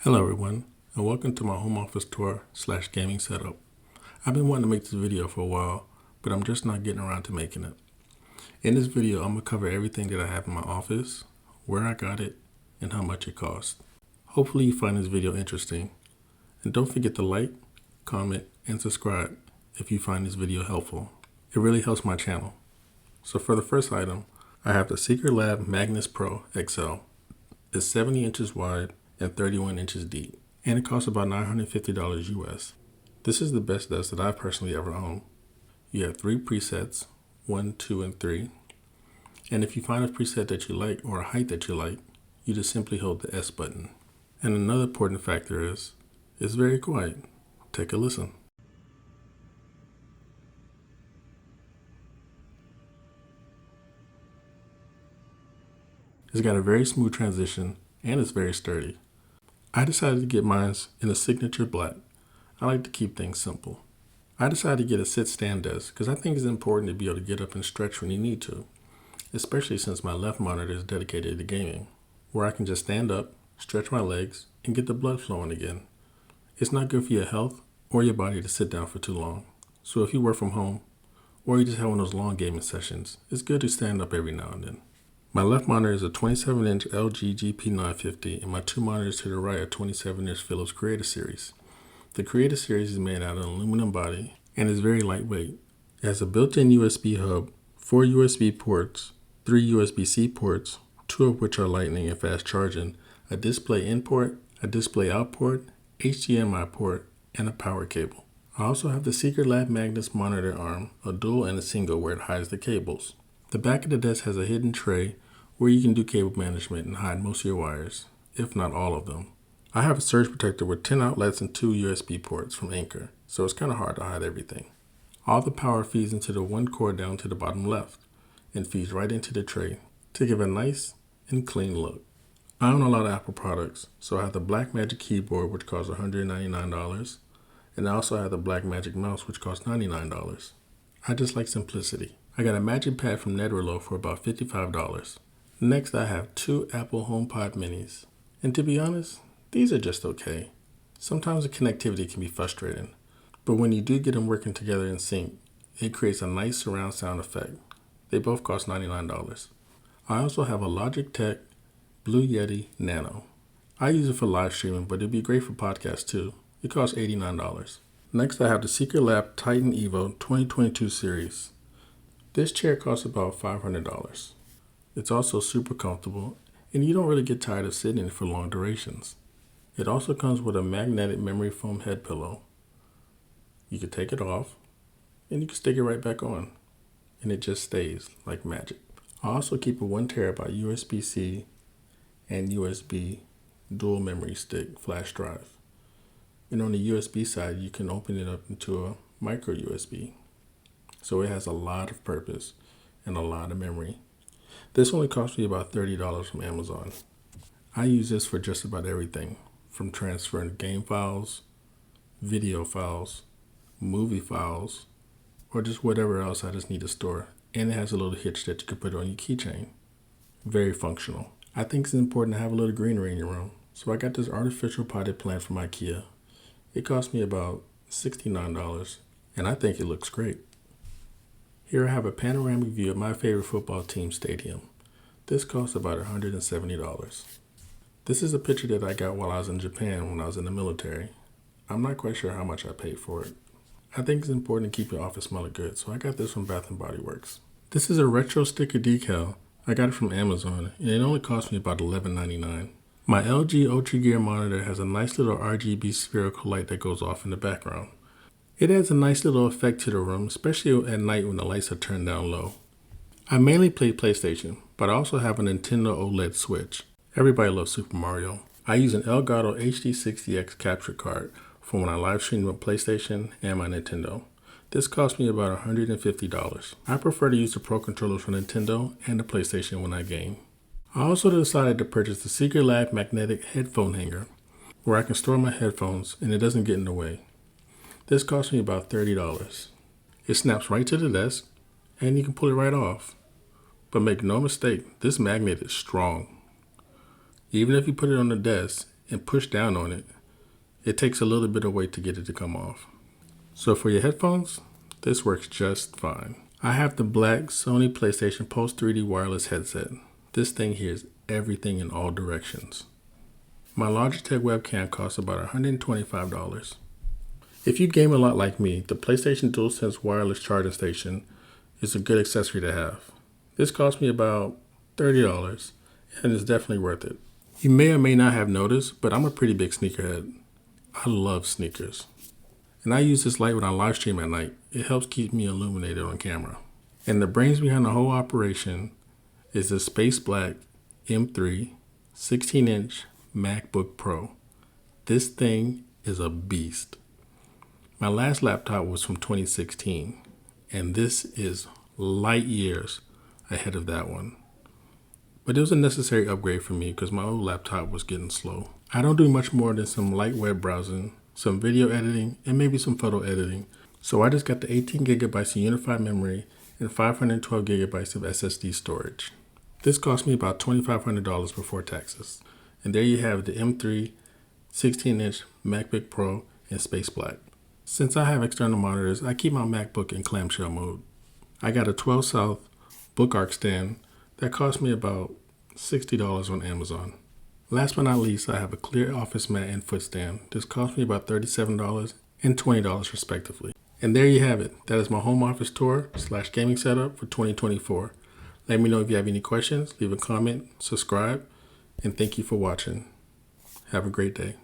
Hello everyone, and welcome to my home office tour / gaming setup. I've been wanting to make this video for a while, but I'm just not getting around to making it. In this video, I'm going to cover everything that I have in my office, where I got it, and how much it cost. Hopefully you find this video interesting, and don't forget to like, comment, and subscribe if you find this video helpful. It really helps my channel. So for the first item, I have the Secretlab Magnus Pro XL. It's 70 inches wide and 31 inches deep, and it costs about $950 US. This is the best desk that I've personally ever owned. You have 3 presets, 1, 2, and 3. And if you find a preset that you like or a height that you like, you just simply hold the S button. And another important factor is, it's very quiet. Take a listen. It's got a very smooth transition and it's very sturdy. I decided to get mine in a signature black. I like to keep things simple. I decided to get a sit-stand desk because I think it's important to be able to get up and stretch when you need to, especially since my left monitor is dedicated to gaming, where I can just stand up, stretch my legs, and get the blood flowing again. It's not good for your health or your body to sit down for too long. So if you work from home, or you just have one of those long gaming sessions, it's good to stand up every now and then. My left monitor is a 27-inch LG GP950, and my 2 monitors to the right are 27-inch Philips Creator Series. The Creator Series is made out of an aluminum body and is very lightweight. It has a built-in USB hub, 4 USB ports, 3 USB-C ports, 2 of which are Lightning and fast charging, a display in port, a display out port, HDMI port, and a power cable. I also have the Secretlab Magnus monitor arm, a dual and a single where it hides the cables. The back of the desk has a hidden tray where you can do cable management and hide most of your wires, if not all of them. I have a surge protector with 10 outlets and 2 USB ports from Anker, so it's kind of hard to hide everything. All the power feeds into the one cord down to the bottom left and feeds right into the tray to give a nice and clean look. I own a lot of Apple products, so I have the Blackmagic keyboard which costs $199, and I also have the Blackmagic mouse which costs $99. I just like simplicity. I got a Magic Pad from Netherlo for about $55. Next, I have 2 Apple HomePod minis. And to be honest, these are just okay. Sometimes the connectivity can be frustrating, but when you do get them working together in sync, it creates a nice surround sound effect. They both cost $99. I also have a Logitech Blue Yeti Nano. I use it for live streaming, but it'd be great for podcasts too. It costs $89. Next, I have the Secretlab Titan Evo 2022 series. This chair costs about $500. It's also super comfortable, and you don't really get tired of sitting in it for long durations. It also comes with a magnetic memory foam head pillow. You can take it off, and you can stick it right back on, and it just stays like magic. I also keep a 1 terabyte USB-C and USB dual memory stick flash drive. And on the USB side, you can open it up into a micro USB. So it has a lot of purpose and a lot of memory. This only cost me about $30 from Amazon. I use this for just about everything, from transferring game files, video files, movie files, or just whatever else I just need to store. And it has a little hitch that you can put on your keychain. Very functional. I think it's important to have a little greenery in your room. So I got this artificial potted plant from IKEA. It cost me about $69, and I think it looks great. Here I have a panoramic view of my favorite football team stadium. This costs about $170. This is a picture that I got while I was in Japan when I was in the military. I'm not quite sure how much I paid for it. I think it's important to keep your office smelling good, so I got this from Bath & Body Works. This is a retro sticker decal. I got it from Amazon, and it only cost me about $11.99. My LG Ultra Gear monitor has a nice little RGB spherical light that goes off in the background. It adds a nice little effect to the room, especially at night when the lights are turned down low. I mainly play PlayStation, but I also have a Nintendo OLED Switch. Everybody loves Super Mario. I use an Elgato HD60X capture card for when I live stream with PlayStation and my Nintendo. This cost me about $150. I prefer to use the Pro controllers for Nintendo and the PlayStation when I game. I also decided to purchase the Secretlab magnetic headphone hanger, where I can store my headphones and it doesn't get in the way. This cost me about $30. It snaps right to the desk, and you can pull it right off. But make no mistake, this magnet is strong. Even if you put it on the desk, and push down on it, it takes a little bit of weight to get it to come off. So for your headphones, this works just fine. I have the black Sony PlayStation Pulse 3D wireless headset. This thing hears everything in all directions. My Logitech webcam costs about $125. If you game a lot like me, the PlayStation DualSense wireless charging station is a good accessory to have. This cost me about $30 and it's definitely worth it. You may or may not have noticed, but I'm a pretty big sneakerhead. I love sneakers. And I use this light when I live stream at night. It helps keep me illuminated on camera. And the brains behind the whole operation is the Space Black M3 16-inch MacBook Pro. This thing is a beast. My last laptop was from 2016, and this is light years ahead of that one. But it was a necessary upgrade for me because my old laptop was getting slow. I don't do much more than some light web browsing, some video editing, and maybe some photo editing. So I just got the 18 gigabytes of unified memory and 512 gigabytes of SSD storage. This cost me about $2,500 before taxes. And there you have the M3 16-inch MacBook Pro in Space Black. Since I have external monitors, I keep my MacBook in clamshell mode. I got a 12 South book arc stand that cost me about $60 on Amazon. Last but not least, I have a clear office mat and foot stand. This cost me about $37 and $20 respectively. And there you have it. That is my home office tour / gaming setup for 2024. Let me know if you have any questions, leave a comment, subscribe, and thank you for watching. Have a great day.